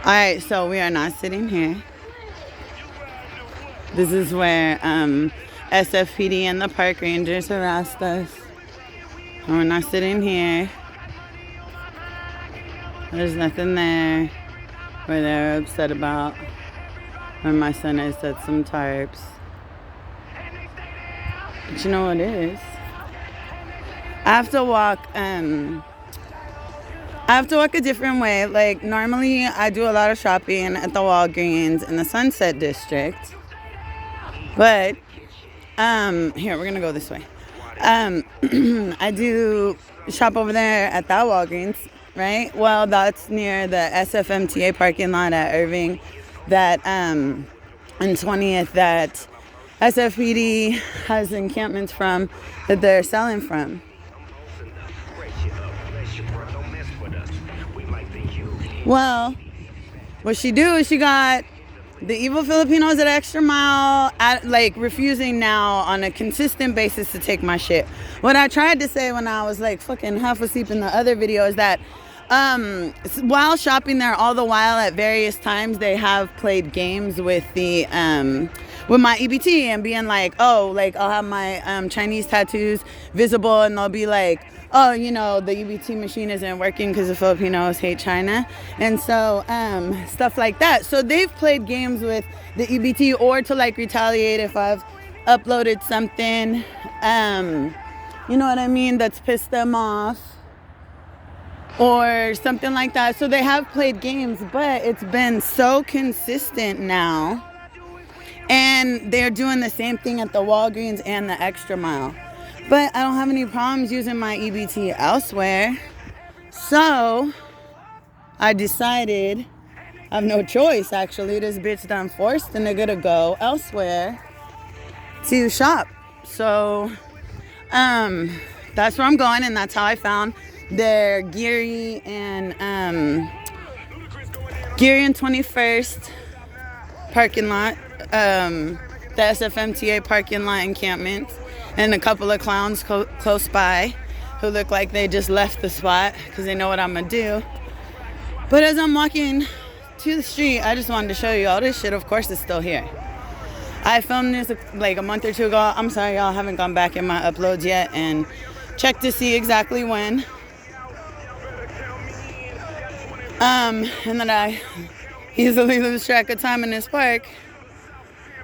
Alright, so we are not sitting here. This is where SFPD and the park rangers harassed us. And we're not sitting here. There's nothing there where they're upset about. Where my son has set some tarps. But you know what it is? I have to walk a different way. Like normally I do a lot of shopping at the Walgreens in the Sunset District. But here, we're gonna go this way. I do shop over there at that Walgreens, right? Well, that's near the SFMTA parking lot at Irving, that and 20th that SFPD has encampments from, that they're selling from. Well, what she do is she got the evil Filipinos at Extra Mile refusing now on a consistent basis to take my shit. What I tried to say when I was like fucking half asleep in the other video is that while shopping there, all the while at various times they have played games with the with my EBT and being like, oh, like I'll have my Chinese tattoos visible and they'll be like, oh, you know, the EBT machine isn't working because the Filipinos hate China. And so stuff like that. So they've played games with the EBT or to like retaliate if I've uploaded something, you know what I mean, that's pissed them off or something like that. So they have played games, but it's been so consistent now. And they're doing the same thing at the Walgreens and the Extra Mile. But I don't have any problems using my EBT elsewhere. So I decided, I have no choice actually. This bitch done forced the nigga to go elsewhere to shop. So that's where I'm going, and that's how I found their Geary and 21st parking lot, the SFMTA parking lot encampment. And a couple of clowns close by who look like they just left the spot because they know what I'm going to do. But as I'm walking to the street, I just wanted to show you all this shit. Of course, it's still here. I filmed this like a month or two ago. I'm sorry, y'all, haven't gone back in my uploads yet and checked to see exactly when. And then I easily lose track of time in this park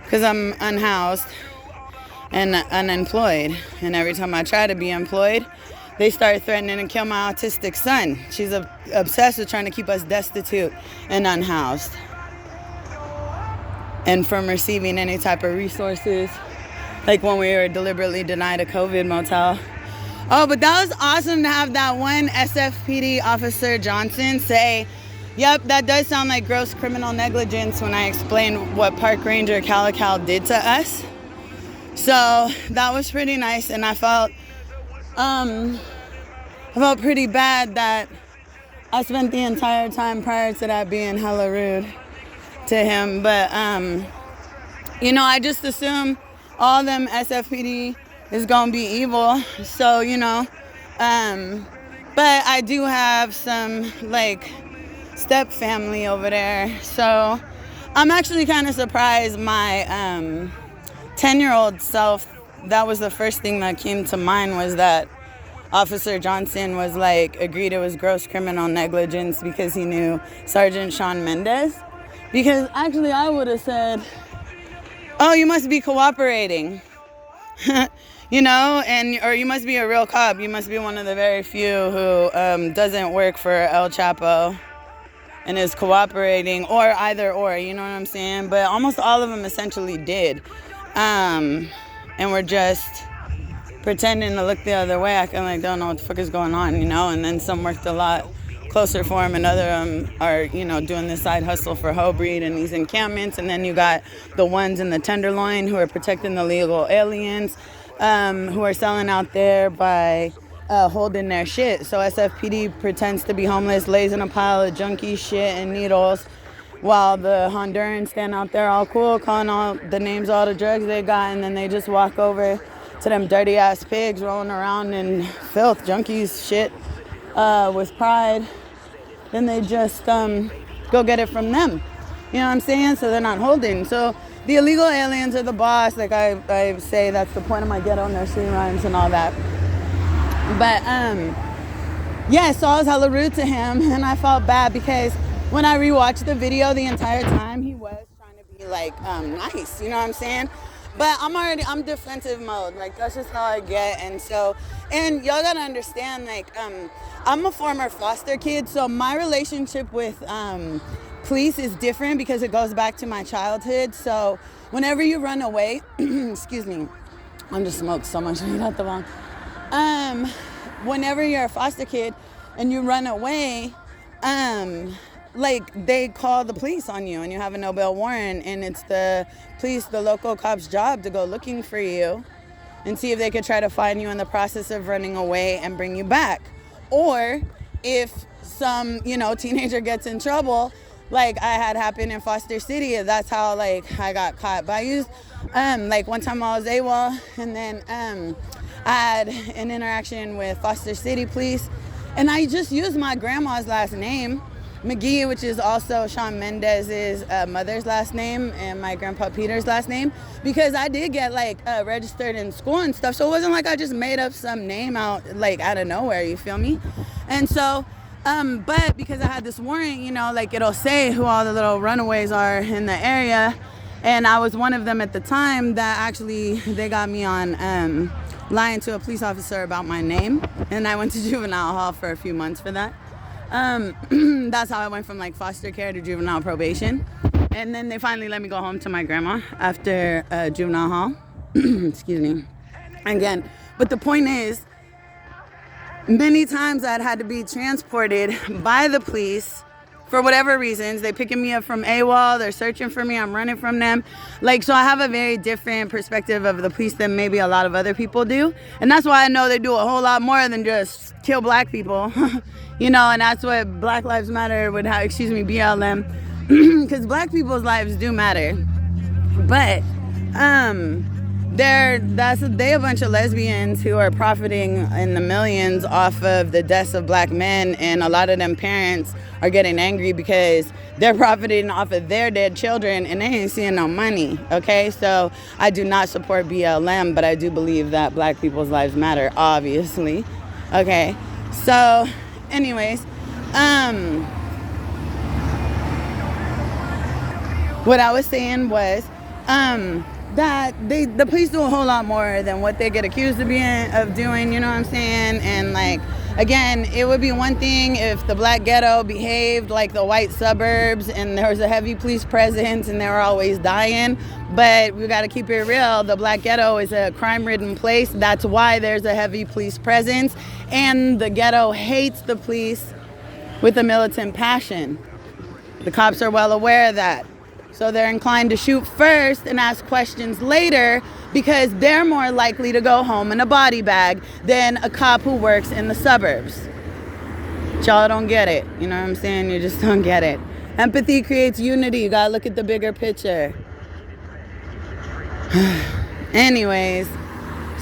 because I'm unhoused and unemployed, and every time I try to be employed, they start threatening to kill my autistic son. She's obsessed with trying to keep us destitute and unhoused and from receiving any type of resources, like when we were deliberately denied a COVID motel. Oh, but that was awesome to have that one SFPD officer Johnson say, yep, that does sound like gross criminal negligence, when I explained what Park Ranger Calical did to us. So that was pretty nice, and I felt pretty bad that I spent the entire time prior to that being hella rude to him. But you know, I just assume all them SFPD is gonna be evil. So you know, but I do have some like step family over there, so I'm actually kind of surprised my 10-year-old self, that was the first thing that came to mind, was that Officer Johnson was like, agreed it was gross criminal negligence because he knew Sergeant Sean Mendez. Because actually I would have said, oh, you must be cooperating. You know, or you must be a real cop. You must be one of the very few who doesn't work for El Chapo and is cooperating, or either or, you know what I'm saying? But almost all of them essentially did. And we're just pretending to look the other way, acting like they don't know what the fuck is going on, you know? And then some worked a lot closer for him, and other are, you know, doing this side hustle for Hobreed and these encampments. And then you got the ones in the Tenderloin who are protecting the legal aliens, who are selling out there by holding their shit. So SFPD pretends to be homeless, lays in a pile of junky shit and needles, while the Hondurans stand out there all cool, calling all the names of all the drugs they got, and then they just walk over to them dirty ass pigs rolling around in filth, junkies shit, with pride. Then they just go get it from them. You know what I'm saying? So they're not holding. So the illegal aliens are the boss. Like I say, that's the point of my ghetto nursery rhymes and all that. But yeah, so I was hella rude to him, and I felt bad because when I rewatched the video the entire time, he was trying to be like nice, you know what I'm saying? But I'm defensive mode, like that's just how I get. And y'all gotta understand, like I'm a former foster kid, so my relationship with police is different because it goes back to my childhood. So whenever you run away, excuse me, I'm just smoked so much weed out the wrong. Whenever you're a foster kid and you run away, like they call the police on you and you have a no bail warrant, and it's the police, the local cops' job to go looking for you and see if they could try to find you in the process of running away and bring you back. Or if some, teenager gets in trouble, like I had happened in Foster City, that's how like I got caught. But I used, like one time I was AWOL, and then I had an interaction with Foster City police, and I just used my grandma's last name, McGee, which is also Shawn Mendes's mother's last name, and my grandpa Peter's last name, because I did get like registered in school and stuff. So it wasn't like I just made up some name out of nowhere, you feel me? And so, but because I had this warrant, like it'll say who all the little runaways are in the area. And I was one of them at the time that actually they got me on lying to a police officer about my name. And I went to juvenile hall for a few months for that. That's how I went from like foster care to juvenile probation. And then they finally let me go home to my grandma after juvenile hall. Excuse me. Again, but the point is, many times I'd had to be transported by the police for whatever reasons. They picking me up from AWOL, they're searching for me, I'm running from them. Like, so I have a very different perspective of the police than maybe a lot of other people do. And that's why I know they do a whole lot more than just kill black people. And that's what Black Lives Matter would have, BLM. Because black people's lives do matter. But they a bunch of lesbians who are profiting in the millions off of the deaths of black men, and a lot of them parents are getting angry because they're profiting off of their dead children and they ain't seeing no money. Okay, so I do not support BLM, but I do believe that black people's lives matter, obviously. Okay, so anyways, what I was saying was that the police do a whole lot more than what they get accused of doing, you know what I'm saying? And like, again, it would be one thing if the black ghetto behaved like the white suburbs and there was a heavy police presence and they were always dying. But we got to keep it real. The black ghetto is a crime-ridden place. That's why there's a heavy police presence. And the ghetto hates the police with a militant passion. The cops are well aware of that. So they're inclined to shoot first and ask questions later because they're more likely to go home in a body bag than a cop who works in the suburbs. Y'all don't get it. You know what I'm saying? You just don't get it. Empathy creates unity. You gotta look at the bigger picture. Anyways,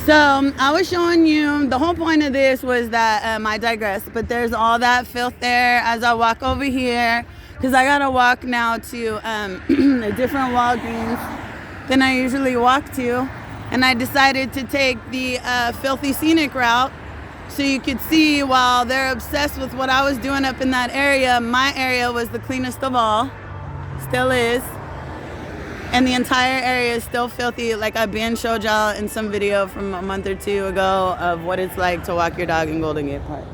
so I was showing you, the whole point of this was that, I digress, but there's all that filth there as I walk over here. Because I gotta walk now to a different Walgreens than I usually walk to. And I decided to take the filthy scenic route so you could see, while they're obsessed with what I was doing up in that area, my area was the cleanest of all. Still is. And the entire area is still filthy. Like I showed y'all in some video from a month or two ago of what it's like to walk your dog in Golden Gate Park.